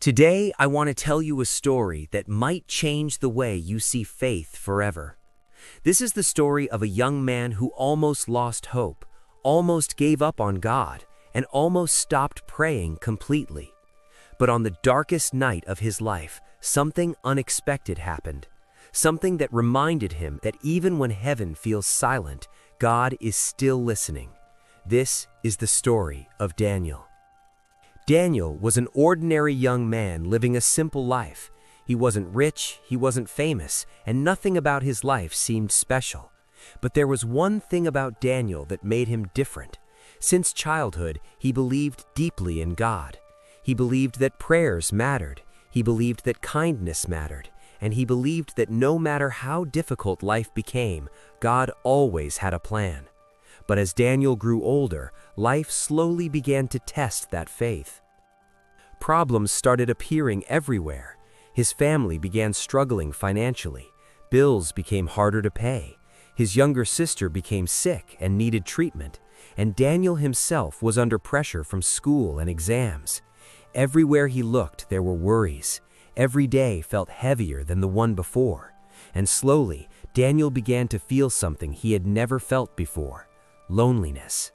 Today, I want to tell you a story that might change the way you see faith forever. This is the story of a young man who almost lost hope, almost gave up on God, and almost stopped praying completely. But on the darkest night of his life, something unexpected happened. Something that reminded him that even when heaven feels silent, God is still listening. This is the story of Daniel. Daniel was an ordinary young man living a simple life. He wasn't rich, he wasn't famous, and nothing about his life seemed special. But there was one thing about Daniel that made him different. Since childhood, he believed deeply in God. He believed that prayers mattered. He believed that kindness mattered. And he believed that no matter how difficult life became, God always had a plan. But as Daniel grew older, life slowly began to test that faith. Problems started appearing everywhere. His family began struggling financially. Bills became harder to pay. His younger sister became sick and needed treatment. And Daniel himself was under pressure from school and exams. Everywhere he looked, there were worries. Every day felt heavier than the one before. And slowly, Daniel began to feel something he had never felt before: loneliness.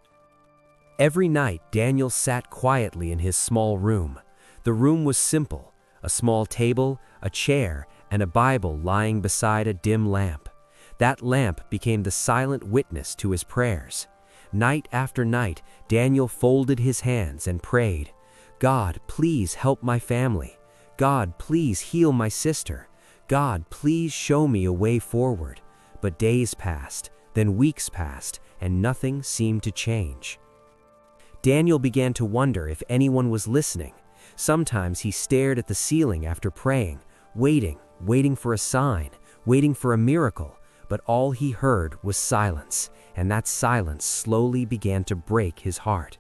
Every night, Daniel sat quietly in his small room. The room was simple: a small table, a chair, and a Bible lying beside a dim lamp. That lamp became the silent witness to his prayers. Night after night, Daniel folded his hands and prayed, "God, please help my family. God, please heal my sister. God, please show me a way forward." But days passed, then weeks passed, and nothing seemed to change. Daniel began to wonder if anyone was listening. Sometimes he stared at the ceiling after praying, waiting for a sign, waiting for a miracle, but all he heard was silence, and that silence slowly began to break his heart.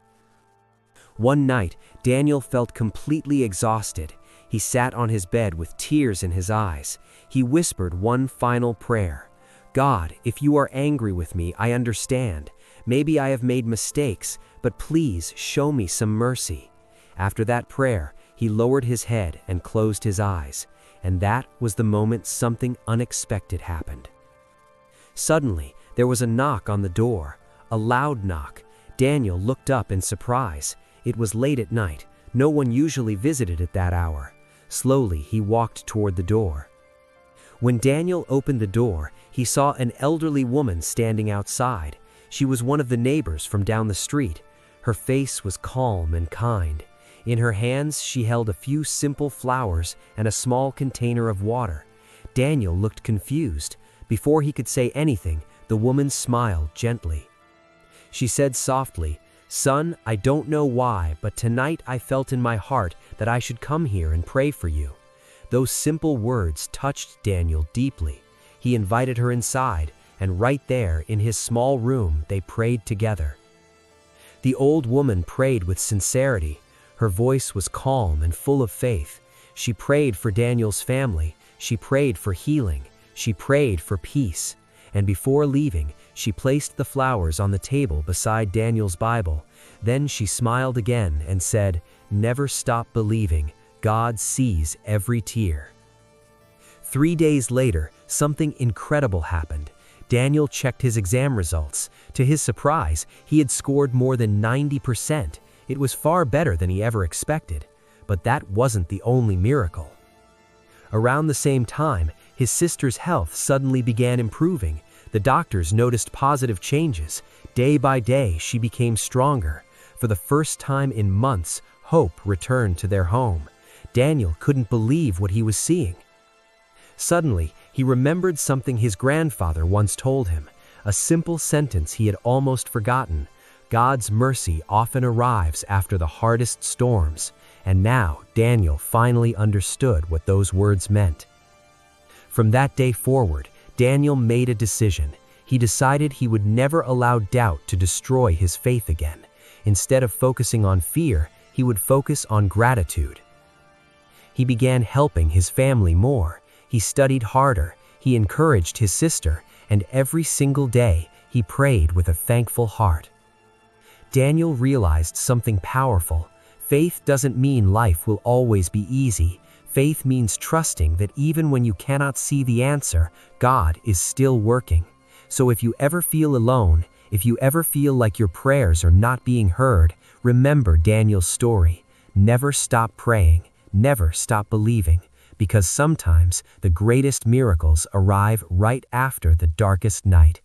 One night, Daniel felt completely exhausted. He sat on his bed with tears in his eyes. He whispered one final prayer: "God, if you are angry with me, I understand. Maybe I have made mistakes, but please show me some mercy." After that prayer, he lowered his head and closed his eyes, and that was the moment something unexpected happened. Suddenly, there was a knock on the door, a loud knock. Daniel looked up in surprise. It was late at night. No one usually visited at that hour. Slowly, he walked toward the door. When Daniel opened the door, he saw an elderly woman standing outside. She was one of the neighbors from down the street. Her face was calm and kind. In her hands, she held a few simple flowers and a small container of water. Daniel looked confused. Before he could say anything, the woman smiled gently. She said softly, "Son, I don't know why, but tonight I felt in my heart that I should come here and pray for you." Those simple words touched Daniel deeply. He invited her inside, and right there in his small room, they prayed together. The old woman prayed with sincerity. Her voice was calm and full of faith. She prayed for Daniel's family. She prayed for healing. She prayed for peace. And before leaving, she placed the flowers on the table beside Daniel's Bible. Then she smiled again and said, "Never stop believing. God sees every tear." 3 days later, something incredible happened. Daniel checked his exam results. To his surprise, he had scored more than 90%. It was far better than he ever expected. But that wasn't the only miracle. Around the same time, his sister's health suddenly began improving. The doctors noticed positive changes. Day by day, she became stronger. For the first time in months, hope returned to their home. Daniel couldn't believe what he was seeing. Suddenly, he remembered something his grandfather once told him, a simple sentence he had almost forgotten: "God's mercy often arrives after the hardest storms." And now, Daniel finally understood what those words meant. From that day forward, Daniel made a decision. He decided he would never allow doubt to destroy his faith again. Instead of focusing on fear, he would focus on gratitude. He began helping his family more. He studied harder. He encouraged his sister, and every single day, he prayed with a thankful heart. Daniel realized something powerful. Faith doesn't mean life will always be easy. Faith means trusting that even when you cannot see the answer, God is still working. So if you ever feel alone, if you ever feel like your prayers are not being heard, remember Daniel's story. Never stop praying, never stop believing, because sometimes the greatest miracles arrive right after the darkest night.